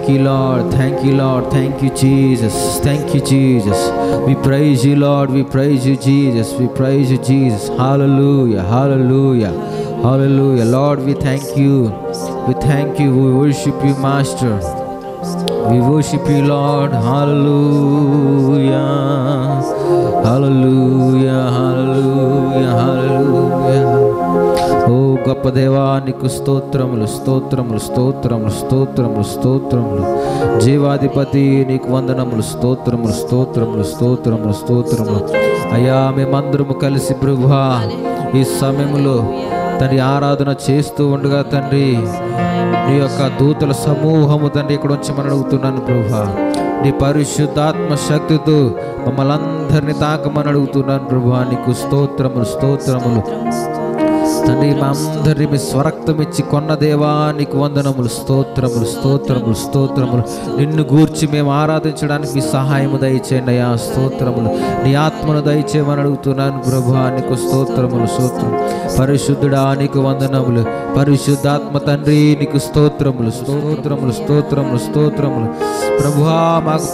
Thank you, Lord. Thank you, Lord. Thank you, Jesus. Thank you, Jesus. We praise you, Lord. We praise you, Jesus. We praise you, Jesus. Hallelujah. Hallelujah. Hallelujah. Lord, we thank you. We thank you. We worship you, Master. We worship you, Lord. Hallelujah. Hallelujah. Hallelujah. Hallelujah. ఓ గొప్ప దేవా, నీకు స్తోత్రములు స్తోత్రములు స్తోత్రములు స్తోత్రములు స్తోత్రములు. జీవాధిపతి నీకు వందనములు. స్తోత్రములు స్తోత్రములు స్తోత్రములు స్తోత్రములు. అయ్యా, మేమందరము కలిసి ప్రభువా ఈ సమయంలో తండ్రి ఆరాధన చేస్తూ ఉండగా తండ్రి నీ యొక్క దూతల సమూహము తండ్రి ఇక్కడ ఉంచమని అడుగుతున్నాను ప్రభువా. నీ పరిశుద్ధాత్మ శక్తితో మమ్మల్ని అందరినీ తాకమని అడుగుతున్నాను ప్రభువా. నీకు స్తోత్రములు స్తోత్రములు తండ్రి. మా అందరినీ మీ స్వరక్తం ఇచ్చి కొన్న దేవా నీకు వందనములు. స్తోత్రములు స్తోత్రములు స్తోత్రములు. నిన్ను గూర్చి మేము ఆరాధించడానికి మీ సహాయము దయచేయండి అయ్యా. స్తోత్రములు. నీ ఆత్మను దయచేయమని అడుగుతున్నాను ప్రభువా. నీకు స్తోత్రములు స్తోత్రం. పరిశుద్ధుడా నీకు వందనములు. పరిశుద్ధాత్మ తండ్రి నీకు స్తోత్రములు స్తోత్రములు స్తోత్రములు స్తోత్రములు. ప్రభువా మాకు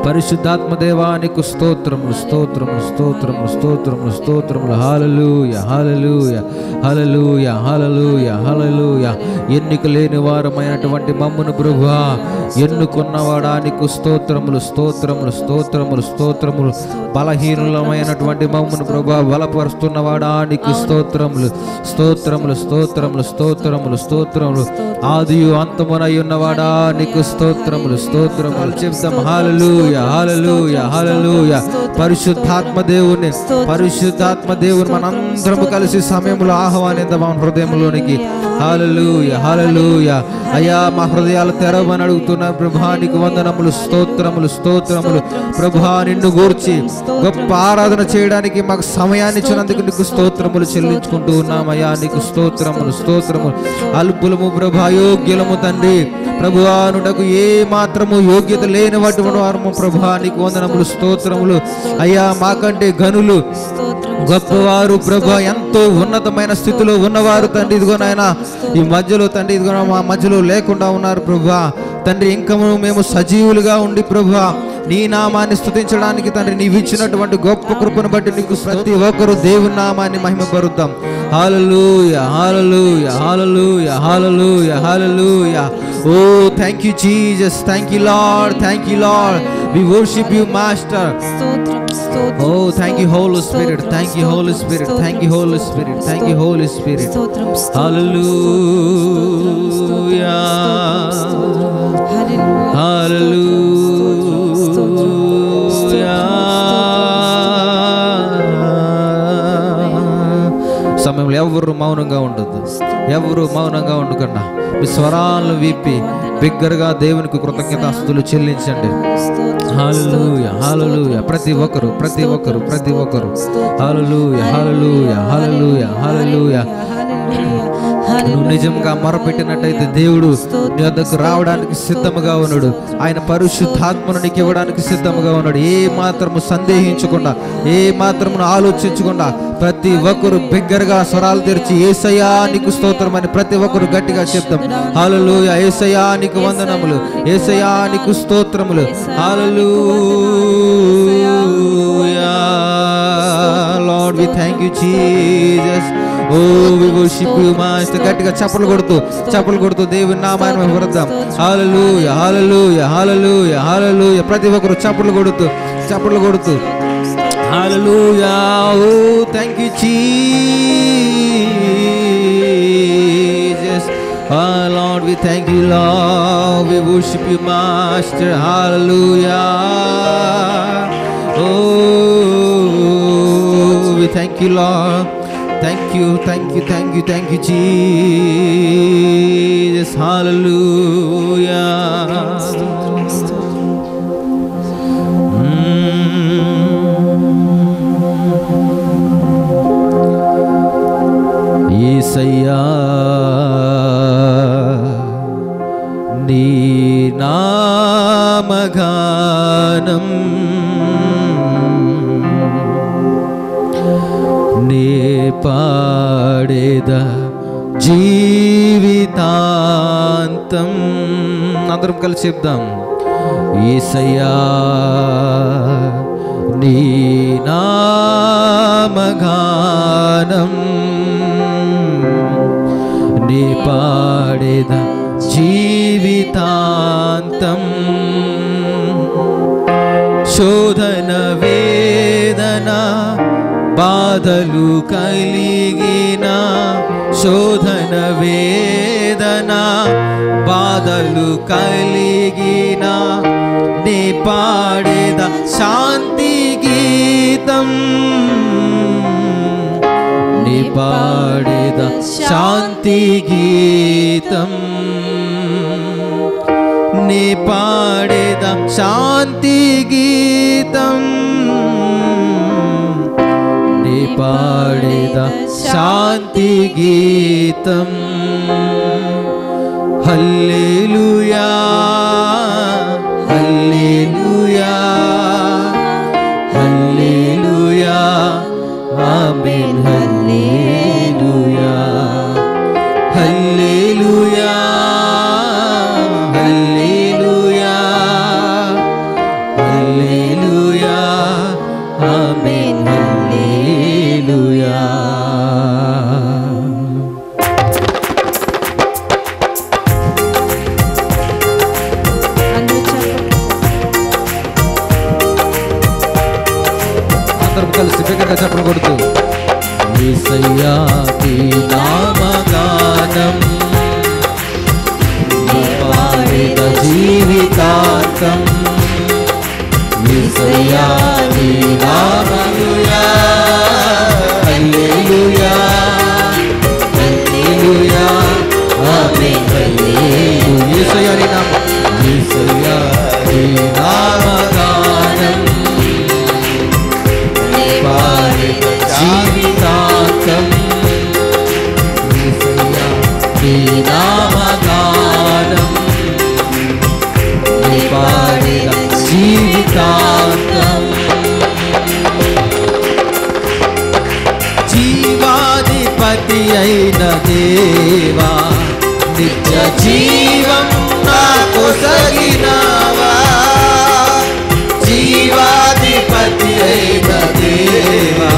పరిశుద్ధాత్మ దేవా నీకు స్తోత్రములు స్తోత్రములు స్తోత్రములు స్తోత్రములు స్తోత్రములు. హల్లెలూయా హల్లెలూయా హల్లెలూయా హల్లెలూయా హల్లెలూయా. ఎన్నిక లేని వారమైనటువంటి మమ్మును ప్రభువా ఎన్నుకున్నవాడా నీకు స్తోత్రములు స్తోత్రములు స్తోత్రములు స్తోత్రములు. బలహీనులమైనటువంటి మమ్మును ప్రభువా బలపరుస్తున్నవాడా నీకు స్తోత్రములు స్తోత్రములు స్తోత్రములు స్తోత్రములు స్తోత్రములు. ఆదియు అంతమునై ఉన్నవాడా నీకు స్తోత్రములు స్తోత్రములు చెప్తాం. హల్లెలూయా హల్లెలూయా హల్లెలూయా. పరిశుద్ధాత్మ దేవుని మనందరము కలిసి సమయంలో ఆహ్వానిద్దాం మన హృదయంలోనికి. హల్లెలూయా హల్లెలూయా. అయ్యా మా హృదయాలు తెరవని అడుగుతున్నారు ప్రభువా. నీకు వందనములు స్తోత్రములు స్తోత్రములు. ప్రభువా నిన్ను గూర్చి గొప్ప ఆరాధన చేయడానికి మాకు సమయాన్ని ఇచ్చినందుకు నీకు స్తోత్రములు చెల్లించుకుంటూ ఉన్నామయ్యా. నీకు స్తోత్రములు స్తోత్రములు. అల్పులము ప్రభువా యోగ్యులము తండ్రి. ప్రభువా నుటకు ఏ మాత్రము యోగ్యత లేని వాటి వారము ప్రభువా నీకు వందనములు స్తోత్రములు. అయ్యా మాకంటే గనులు గొప్పవారు ప్రభువా ఎంతో ఉన్నతమైన స్థితిలో ఉన్నవారు తండ్రి ఇదిగో నాయన ఈ మధ్యలో తండ్రి ఇదిగో మా మధ్యలో లేకుండా ఉన్నారు ప్రభువా. తండ్రి ఇంకా మేము సజీవులుగా ఉండి ప్రభువా నీ నామాన్ని స్తుతించడానికి తండ్రి నీవు ఇచ్చినటువంటి గొప్ప కృపను బట్టి నీకు ప్రతి ఒక్కరు దేవుని నామాన్ని మహిమపరుద్దాం. హల్లెలూయా hallelujah hallelujah hallelujah hallelujah. Oh, thank you Jesus, thank you Lord, thank you Lord. We worship you Master. Oh, thank you Holy Spirit, thank you Holy Spirit, thank you Holy Spirit, thank you Holy Spirit. Hallelujah hallelujah. సమయంలో ఎవరు మౌనంగా ఉండదు, ఎవరు మౌనంగా ఉండకుండా మీ స్వరాలను విప్పి బిగ్గరగా దేవునికి కృతజ్ఞతాస్తుతులు చెల్లించండి. హల్లెలూయా హల్లెలూయా. ప్రతి ఒక్కరు హల్లెలూయా హల్లెలూయా హల్లెలూయా హల్లెలూయా. నువ్వు నిజంగా మొరపెట్టినట్టయితే దేవుడు నీ వద్దకు రావడానికి సిద్ధముగా ఉన్నాడు. ఆయన పరిశుద్ధాత్మను నీకు ఇవ్వడానికి సిద్ధముగా ఉన్నాడు. ఏ మాత్రము సందేహించకుండా, ఏ మాత్రము ఆలోచించకుండా ప్రతి ఒక్కరు బిగ్గరగా స్వరాలు తెరిచి యేసయ్యా నీకు స్తోత్రం అని ప్రతి ఒక్కరు గట్టిగా చెప్తాం. హల్లెలూయా. యేసయ్యా నీకు వందనములు, యేసయ్యా నీకు స్తోత్రములు. హల్లెలూయా. Lord, we thank you Jesus. Oh, we worship you Master. గట్టిగా చప్పలు కొడుతూ దేవుని నామాన్ని మహిమపరుద్దాం. హల్లెలూయా హల్లెలూయా హల్లెలూయా హల్లెలూయా. ప్రతి ఒక్కరు చప్పలు కొడుతూ హల్లెలూయా. Oh, thank you Jesus. Oh Lord, we thank you Lord. We worship you Master. Hallelujah. Oh, we thank you Lord. Thank you Jesus. Hallelujah. యేసయ్యా నీ నామగానం నే పాడేద జీవితాంతం జీవితాంతం. అందరం కలిసి చెప్దాం. యేసయ్యా నీ నామగానం నీ పాడేద జీవితాంతం. శోధన వేదన బాధలు కలిగిన, శోధన వేదన బాధలు కలిగిన నీ పాడేద శాంతి గీతం. నీ పాడేద శాంతి గీతం. నీ పాడేద శాంతి గీతం. నీ పాడేద శాంతి గీతం. హల్లెలూయా హల్లెలూయా హల్లెలూయా ఆమేన్. హల్లెలూయా హల్లెలూయా హల్లెలూయా హల్లెలూయా ఆమేన్. హల్లెలూయా. అందరం కలిసి బిగ్గరగా చప్పట్లు కొడుతూ యేసయ్యా నీ నామగానం నీ పాడేద జీవితాంతం. యేసయ్యా నీ నామముయా హల్లెలూయా హల్లెలూయా ఆమేన్. హల్లెలూయా. యేసయ్యా నీ నామం, యేసయ్యా నీ నామగానం నీ పాడేద జీవితాంతం. యేసయ్యా నీ నామగానం నీ పాడేద జీవితాంతం. జీవాధిపతి అయిన దేవా నిత్య జీవం నాకు సగినావా. జీవాధిపతి అయిన దేవా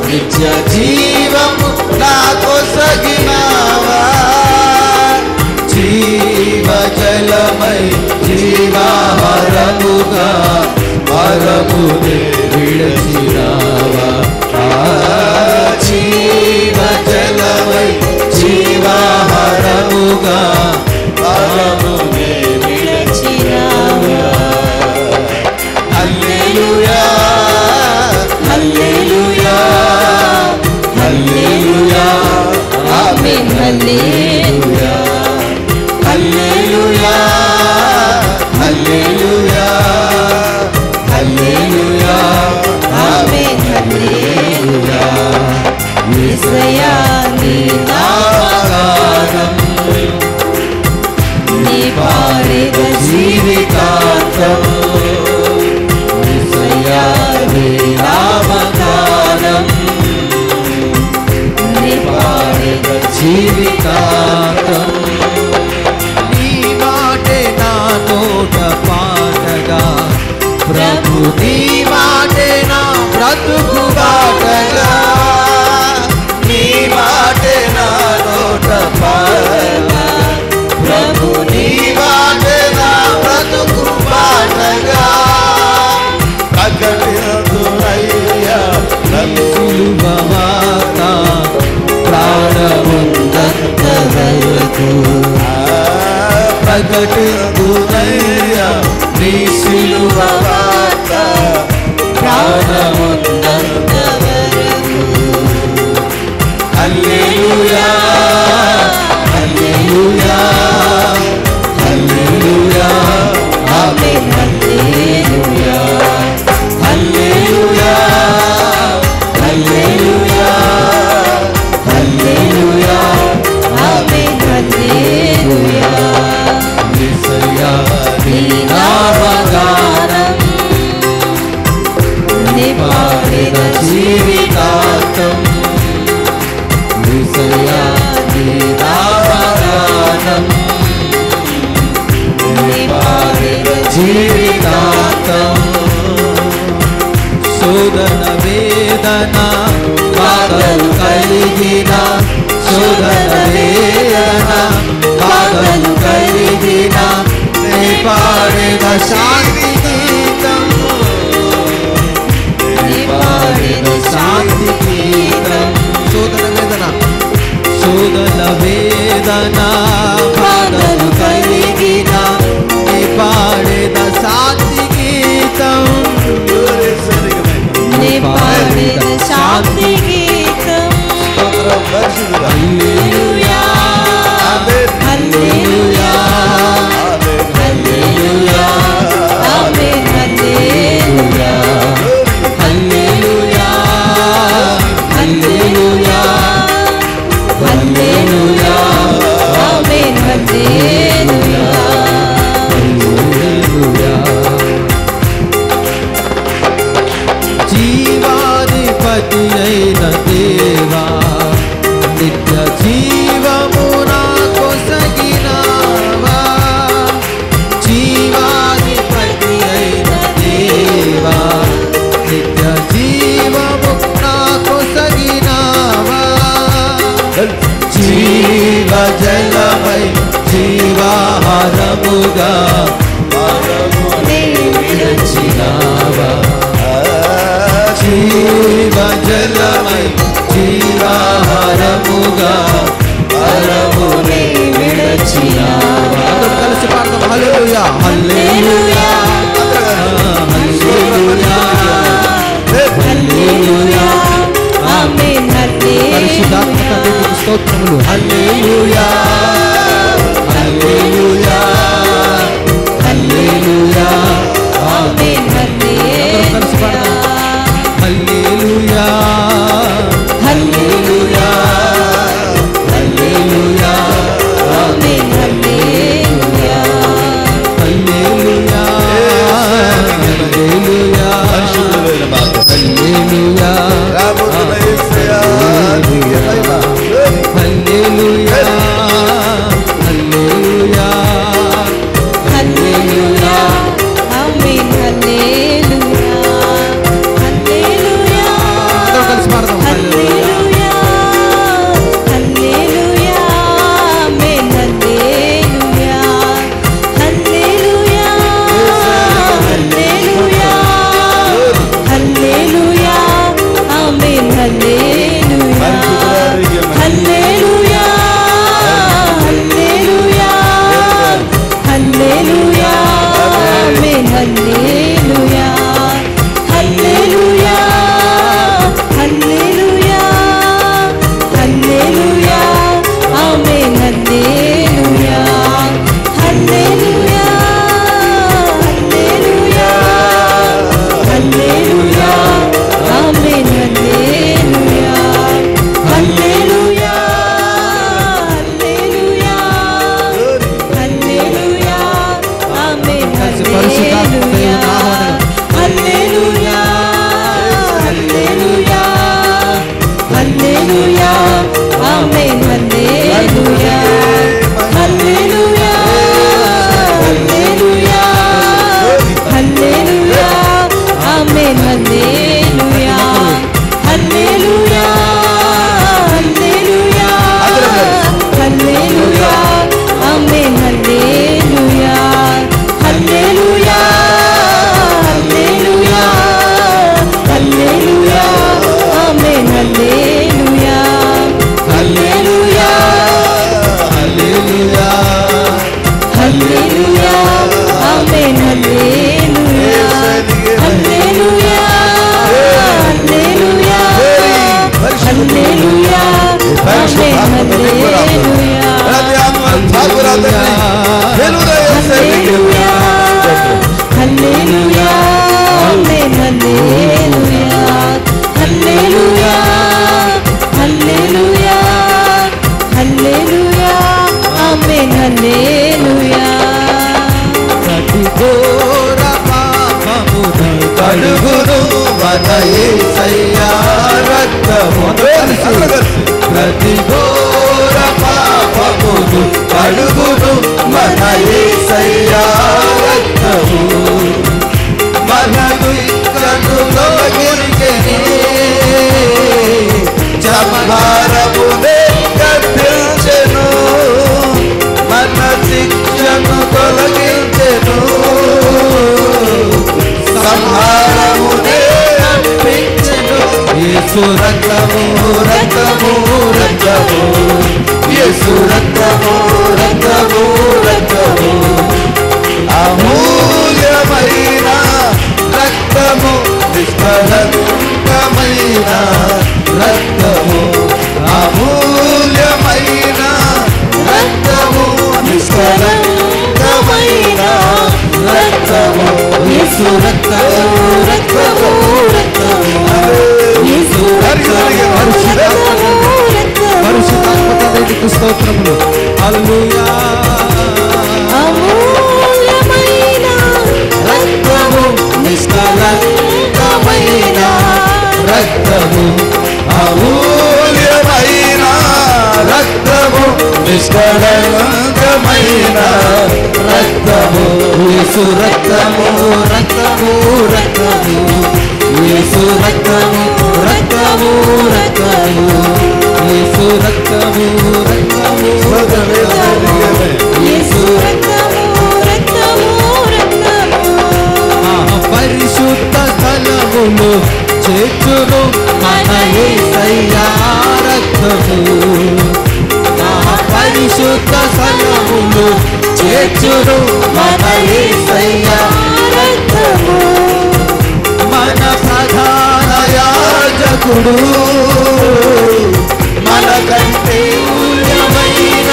నిత్య జీవం నాకు సగినావా. జీవజలమై జీవాహారముగా వరమునే విడచినావా. జీవజలమై జీవాహారముగా వరమునే విడచినావా. హల్లెలూయా హల్లెలూయా హల్లెలూయా ఆమేన్. హల్లెలూయా హల్లెలూయా హల్లెలూయా హల్లెలూయా ఆమేన్. హల్లెలూయా. యేసయ్యా నీ నామగానం నీ పాడేద జీవితాంతం. యేసయ్యా నీ నామగానం నీ పాడేద జీవితాంతం. నీ మాటే నా నోట పాటగా ప్రభు, నీ మాటే నా బ్రతుకు బాటగా. నీ మాటే నా నోట పాటగా ప్రభు, నీ మాటే నా బ్రతుకు బాటగా. ప్రకటింతునయ్యా సిలువ వార్త ప్రాణమున్నంత వరకు. ప్రకటింతునయ్యా నీ సిలువ వార్త ప్రాణమున్నంత వరకు. హల్లెలూయా హల్లెలూయా హల్లెలూయా ఆమేన్. హల్లెలూయా హల్లెలూయా హల్లెలూయా హల్లెలూయా ఆమేన్. హల్లెలూయా. యేసయ్యా నీ నామగానం నీ పాడేద జీవితాంతం. యేసయ్యా వేదన బాధలు కలిగిన శోధన వేదన బాధలు కలిగిన నే పాడేద శాంతి గీతము నే పాడేద శాంతి గీతం శోధన వేదన బాధలు కలిగిన నే పాడేద శాంతి గీతం నే పాడేద శాంతి గీతం హల్లెలూయా హల్లెలూయా హల్లెలూయా ఆమేన్ హల్లెలూయా హల్లెలూయా హల్లెలూయా హల్లెలూయా ఆమేన్ హల్లెలూయా హల్లెలూయా జీవాధిపతి అయిన దేవా నిత్య జీవము నాకొసగినావా జీవాధిపతి అయిన దేవా నిత్య జీవము నాకొసగినావా జీవ జలమై జీవాహారముగా విరచినావా జీవ జలమై జీవాహారముగా పరమునే విరచినావా కలిసి పాడదాం హల్లెలూయా హల్లెలూయా హల్లెలూయా హల్లెలూయా ఆమేన్ హల్లెలూయా పరిశుద్ధాత్మ తండ్రికి స్తోత్రములు హల్లెలూయా హల్లెలూయా హల్లెలూయా ఆమేన్ హల్లెలూయా కలిసి పాడదాం హల్లెలూయా హల్లెలూయా హల్లెలూయా ఆమేన్ హల్లెలూయా hallelujah hallelujah hallelujah hallelujah hallelujah హల్లెలూయా ఆమేన్ హల్లెలూయా హల్లెలూయా అందరూ కలిసి పాడదాం హల్లెలూయా హల్లెలూయా ఆమేన్ హల్లెలూయా హల్లెలూయా హల్లెలూయా హల్లెలూయా ఆమేన్ హల్లెలూయా హల్లెలూయా హల్లెలూయా హల్లెలూయా ఆమేన్ హల్లెలూయా హల్లెలూయా హల్లెలూయా హల్లెలూయా ఆమేన్ హల్లెలూయా హల్లెలూయా హల్లెలూయా హల్లెలూయా ఆమేన్ హల్లెలూయా హల్లెలూయా హల్లెలూయా హల్లెలూయా ఆమేన్ హల్లెలూయా హల్లెలూయా హల్లెలూయా హల్లెలూయా ఆమేన్ హల్లెలూయా హల్లెలూయా హల్లెలూయా హల్లెలూయా ఆమేన్ హల్లెలూయా హల్లెలూయా హల్లెలూయా హల్లెలూయా ఆమేన్ హల్లెలూయా హల్లెలూయా హల్లెలూయా హల్లెలూయా ఆమేన్ హల్లెలూయా హల్లెలూయా హల్లెలూయా హల్లెలూయా ఆమేన్ హల్లెలూయా హల్లెలూయా హల్లెలూయా హల్లెలూయా ఆమేన్ హల్లెలూయా హల్లెలూయా ఆమేన్ హల్లెలూయా hallelujah hallelujah హల్లెలూయా ఆమేన్ హల్లెలూయా ప్రతి ఘోర పాపమును కడుగును మన యేసయ్యా రక్తముతో ప్రతి ఘోర పాపమును కడుగును మన యేసయ్యా రక్తము మనకు ఇక్కడులో గిరికెనే సంహారమునే కట్టించెను, మన శిక్షను తొలగించెను, సంహారమునే కట్టించెను. యేసు రక్తము రక్తము రక్తము, యేసు రక్తము రక్తము రక్తము, అమూల్యమైన రక్తము, నిష్కళంకమైన రక్తము, అమూల్యమైన రక్తము, నిష్కళంకమైన రక్తము. యేసు రక్తము రక్తము రక్తము, యేసు రక్తము పరిశుద్ధాత్మ తండ్రికి స్తోత్రములు. హల్లెలూయా. అమూల్యమైన రక్తము, నిష్కళంకమైన రక్తము, అమూల్యమైన రక్తము, నిష్కళంకమైన రక్తము. యేసు రక్తము రక్తము రక్తము, యేసు రక్తము రక్తము రక్తము, యేసు రక్తము రక్తము రక్తము, యేసు రక్తము రక్తము రక్తము. పరిశుద్ధ స్థలములో చేర్చును మన యేసయ్యా రక్తము, పరిశుద్ధ స్థలములో చేర్చును మన యేసయ్యా రక్తము. మన ప్రధాన యాజకుడు మనకంటే మూల్యమైన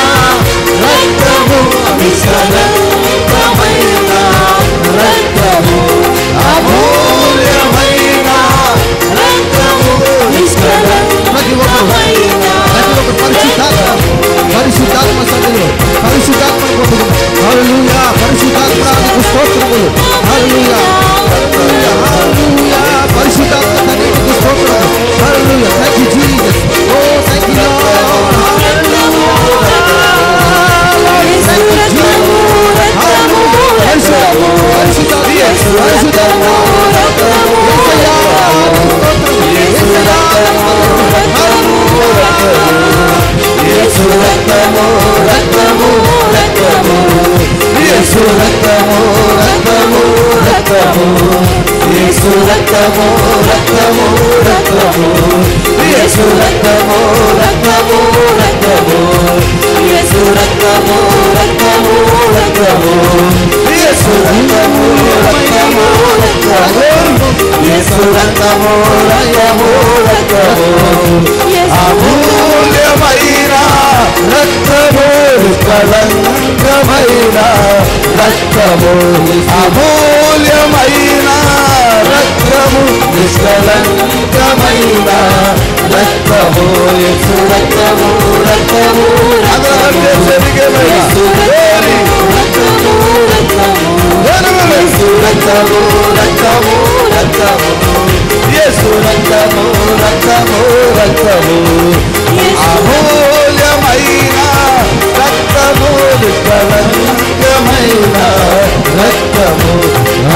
రక్తము, నిష్కళంకమైన రక్తము, అమూల్యమైన రక్తము, నిష్కళంకమైన పరిశుద్ధాత్మ సన్నిధిలో పరిశుద్ధాత్మను పొందుకుందాం. హల్లెలూయా. పరిశుద్ధాత్మకు స్తోత్రములు. హల్లెలూయా హల్లెలూయా. పరిశుద్ధాత్మ సన్నిధికి స్తోత్రములు. Hallelujah. Thank you Jesus. Oh thank you Lord. Yesu రక్తము రక్తము రక్తము, యేసు రక్తము రక్తము రక్తము, యేసు రక్తము రక్తము రక్తము, యేసు రక్తము రక్తము రక్తము, యేసు రక్తము రక్తము రక్తము, యేసు రక్తము రక్తము రక్తము, యేసు రక్తము రక్తము రక్తము, అమూల్యమైన రక్తము, నిష్కళంకమైన రక్తము, అమూల్యమైన రక్తము, నిష్కళంకమైన రక్తము, యేసు రక్తము రక్తము రక్తము, యేసు రక్తము రక్తము రక్తము, యేసు రక్తము రక్తము రక్తము, అమూల్యమైన రక్తము, నిష్కళంకమైన రక్తము,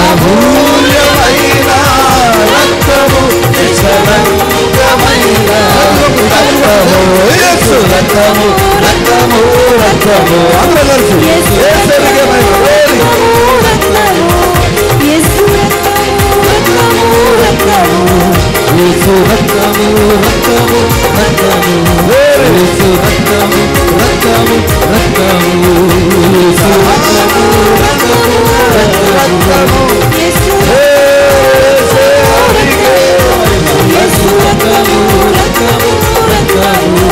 అమూల్యమైన రక్తము, నిష్కళంకమైన రక్తము, యేసు రక్తము రక్తము రక్తము. అందరూ కలిసి యేసు రక్తము రక్తము, యేసు రక్తము రక్తము రక్తము, యేసు రక్తము రక్తము రక్తము, యేసు రక్తము రక్తము రక్తము, యేసు రక్తము రక్తము రక్తము,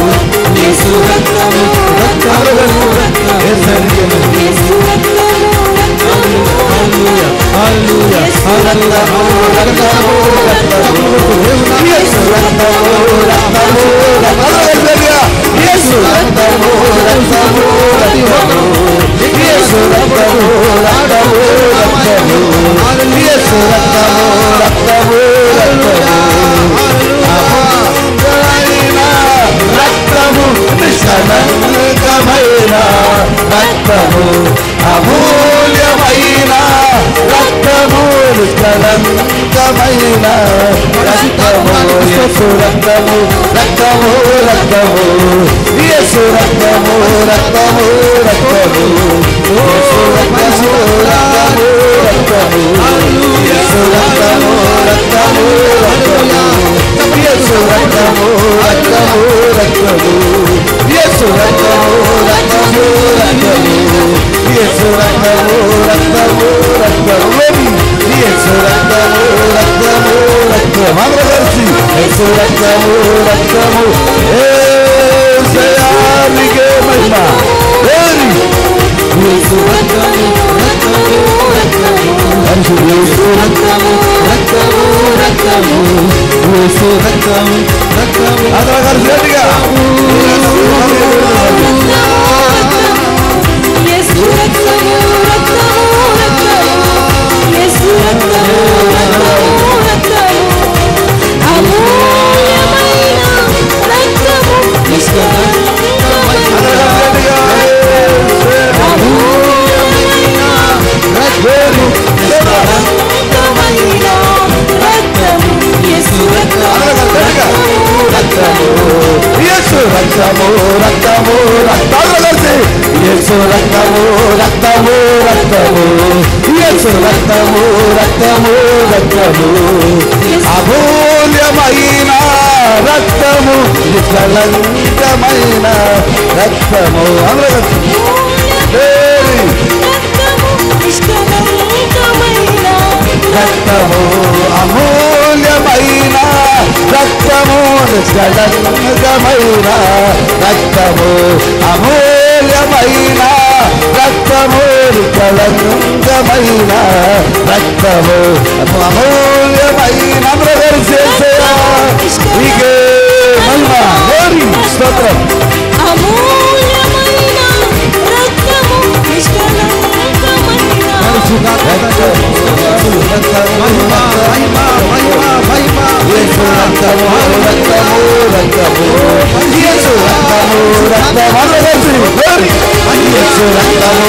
యేసు రక్తము రక్తము రక్తము, యేసు రక్తము. హల్లెలూయా హల్లెలూయా రక్తము రక్తము రక్తము, యేసు రక్తము రక్తము రక్తము, యేసు రక్తము రక్తము రక్తము, యేసు రక్తము రక్తము రక్తము, యేసు రక్తము రక్తము రక్తము, అమూల్యమైన రక్తము, నిష్కళంకమైన రక్తము, అమూల్యమైన రక్తము, నిష్కళంకమైన రక్తము యేసు రక్తము రక్తము రక్తము యేసు రక్తము రక్తము రక్తము యేసు రక్తము రక్తము రక్తము యేసు రక్తము రక్తము రక్తము యేసు రక్తము రక్తము రక్తము యేసు రక్తము రక్తము రక్తము యేసు రక్తము రక్తము రక్తము యేసు రక్తము రక్తము రక్తము అందరూ కలిసి యేసు రక్తము రక్తము యేసయ్యానికే మహిమ యేసు రక్తము రక్తము రక్తము యేసు రక్తము రక్తము రక్తము యేసు రక్తము రక్తము అందరూ కలిసి గట్టిగా యేసు రక్తము రక్తము యేసు రక్తము రక్తము రక్తము అమూల్యమైన రక్తము నిష్కలంకమైన రక్తము యేసు రక్తము రక్తము రక్తము యేసు రక్తము రక్తము రక్తము యేసు రక్తము రక్తము రక్తము అమూల్యమైన రక్తము నిష్కలంకమైన రక్తము రక్తము అమూల్యమైన రక్తము నిష్కలంకమైన రక్తము అమూల్యమైన రక్తము నిష్కలంకమైన రక్తము అమూల్యమైన ప్రదర్శించరా నీకే మహిమ స్తోత్రం అమూల్యమైన రక్తము నిష్కలంకమైన మహిమ మహిమ మహిమ మహిమ యేసు రక్తము రక్తము రక్తము యేసు రక్తము రక్తము యేసు రక్తము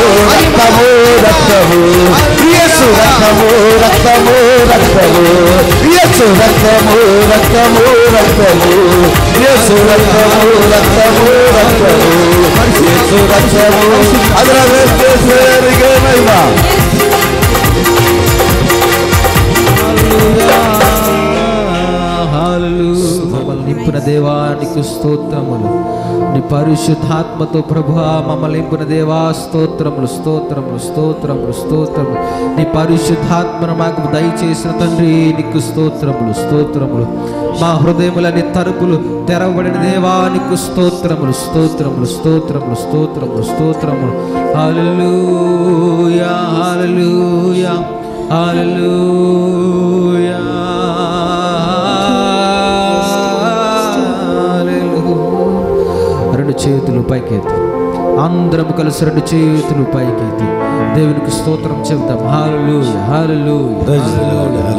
రక్తము రక్తము యేసు రక్తము రక్తము రక్తము యేసు రక్తము రక్తము రక్తము యేసు రక్తము రక్తము రక్తము యేసు రక్తము ಅದರ ವೇದಿಕೆ ಮಹಿಮ మమ్మల్ని నింపిన దేవానికి స్తోత్రములు నీ పరిశుద్ధాత్మతో ప్రభువా మమ్మల్ని నింపిన దేవా స్తోత్రములు స్తోత్రములు స్తోత్రములు స్తోత్రములు నీ పరిశుద్ధాత్మను మాకు దయచేసిన తండ్రి నీకు స్తోత్రములు స్తోత్రములు మా హృదయములని తలుపులు తెరవబడిన దేవానికి స్తోత్రములు స్తోత్రములు స్తోత్రములు స్తోత్రములు స్తోత్రములు హల్లెలూయా హల్లెలూయా హల్లెలూయా రెండు చేతులు పైకెత్తి అందరం కలిసి రెండు చేతులు పైకెత్తి దేవునికి స్తోత్రం చెప్తాం hallelujah hallelujah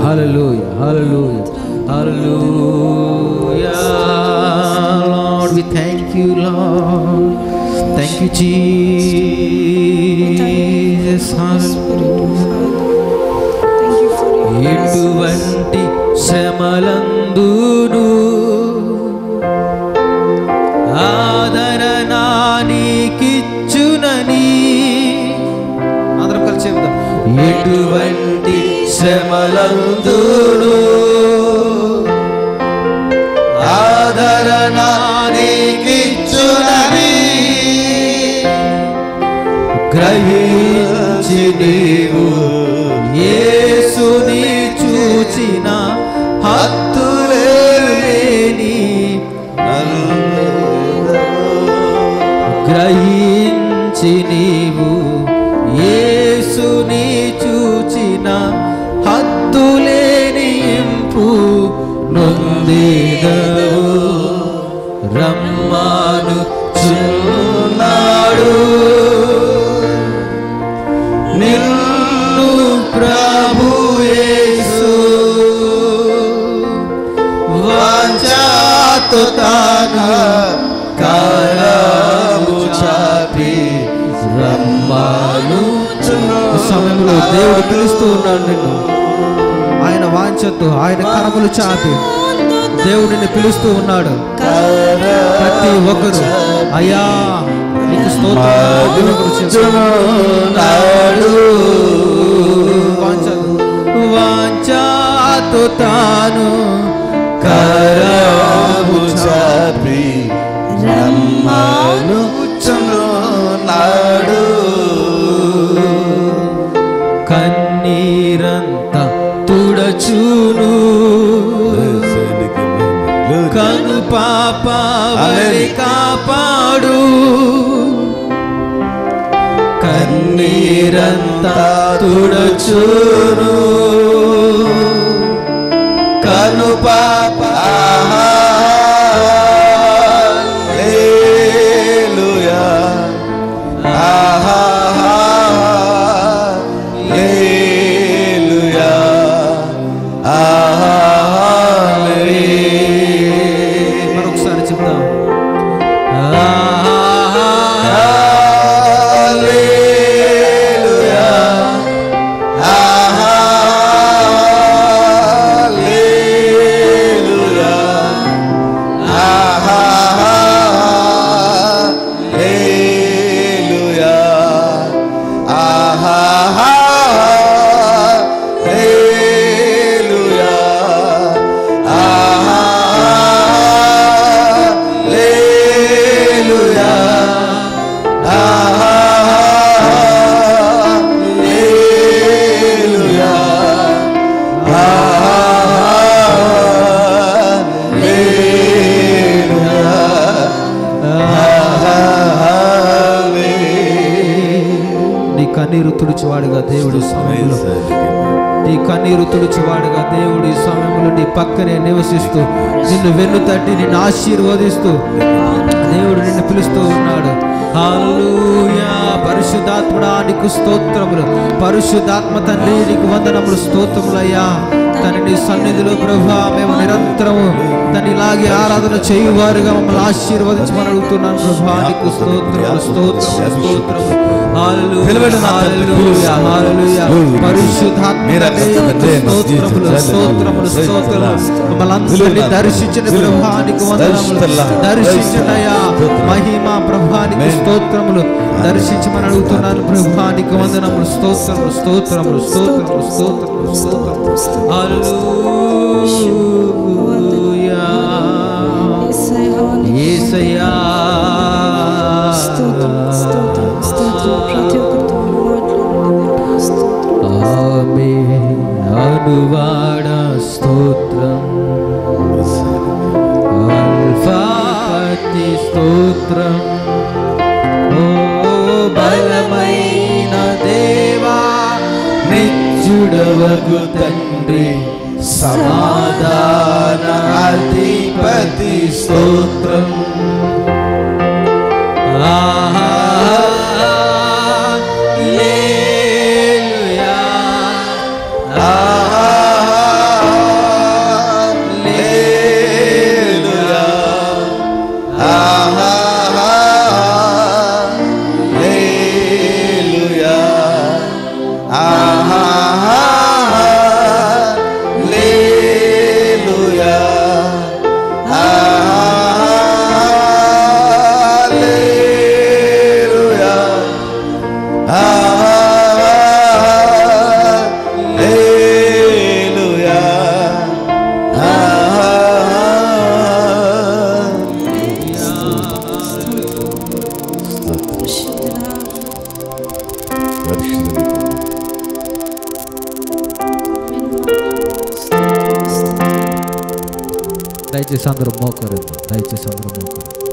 hallelujah hallelujah hallelujah Lord we thank you Lord thank you Jesus ఎటువంటి శ్రమలందును ఆదరణ నీకిచ్చునని అందరం కలిసి చెప్తాం ఎటువంటి శ్రమలందును ఆదరణ నీకిచ్చునని గ్రహించి నీవు యేసుని చూచిన హత్తులేని గ్రహించి నీవు యేసుని చూచిన హత్తులేని ఇంపు నొందిదవు రమ్మాను చున్నాడు నిన్ను ప్రభు యేసు వాంఛాతో తాను కాలము చాపి రమ్మాను సమయంలో దేవుడు పిలుస్తూ ఉన్నాడు నిన్ను ఆయన వాంఛతో ఆయన కరములు చాపి దేవుడు నిన్ను పిలుస్తూ ఉన్నాడు. ప్రతి ఒక్కరు అయ్యా నీకు వాంఛతో తాను కరము చాపి రమ్మనుచున్నాడు. కన్నీరంతా తుడచును కను పాప వలె కాపాడు. కన్నీరంతా తుడచును కను పాప హల్లెలూయా హల్లెలూయా మరొకసారి చెప్తాం. కన్నీరు తుడిచివాడుగా దేవుడు సమయంలో నీ కన్నీరు తుడిచివాడుగా దేవుడు ఈ సమయంలో నీ పక్కనే నివసిస్తూ నిన్ను వెన్ను తట్టి నిన్ను ఆశీర్వదిస్తూ దేవుడు నిన్ను పిలుస్తూ ఉన్నాడు. హల్లెలూయా. పరిశుద్ధాత్ముడా నీకు స్తోత్రములు. పరిశుద్ధాత్మ తండ్రి నీకు వందనములు స్తోత్రములయ్యా. తన నీ సన్నిధిలో ప్రభువా మేము నిరంతరము తను ఇలాగే ఆరాధన చేయువారుగా మమ్మల్ని ఆశీర్వదించమని అడుగుతున్నాను ప్రభువా. నీకు స్తోత్రములు స్తోత్రములు స్తోత్రములు. హల్లెలూయా హల్లెలూయా హల్లెలూయా. పరిశుద్ధాత్మ స్తోత్రములు స్తోత్రములు స్తోత్రములు. మమ్మల్ని అందరినీ దర్శించిన ప్రభువా నీకు వందనములు. దర్శించనయ్యా మహిమ ప్రభువా నీకు స్తోత్రములు. దర్శించమని అడుగుతున్నాను ప్రభువా నీకు వందనములు. స్తోత్రములు స్తోత్రములు స్తోత్రములు స్తోత్రములు స్తోత్రములు. హల్లెలూయా యేసయ్యా. ఆమేన్. అనువాడా స్తోత్రం అల్ఫాతి స్తోత్రం. ఓ బలమైన దేవా నిత్యుడవగు తండ్రి సమాధాన అధిపతి స్తోత్రం. హల్లెలూయా హల్లెలూయా హల్లెలూయా హల్లెలూయా హల్లెలూయా హల్లెలూయా దయచేసి అందరూ మోకరు. దయచేసి అందరూ మోకరు.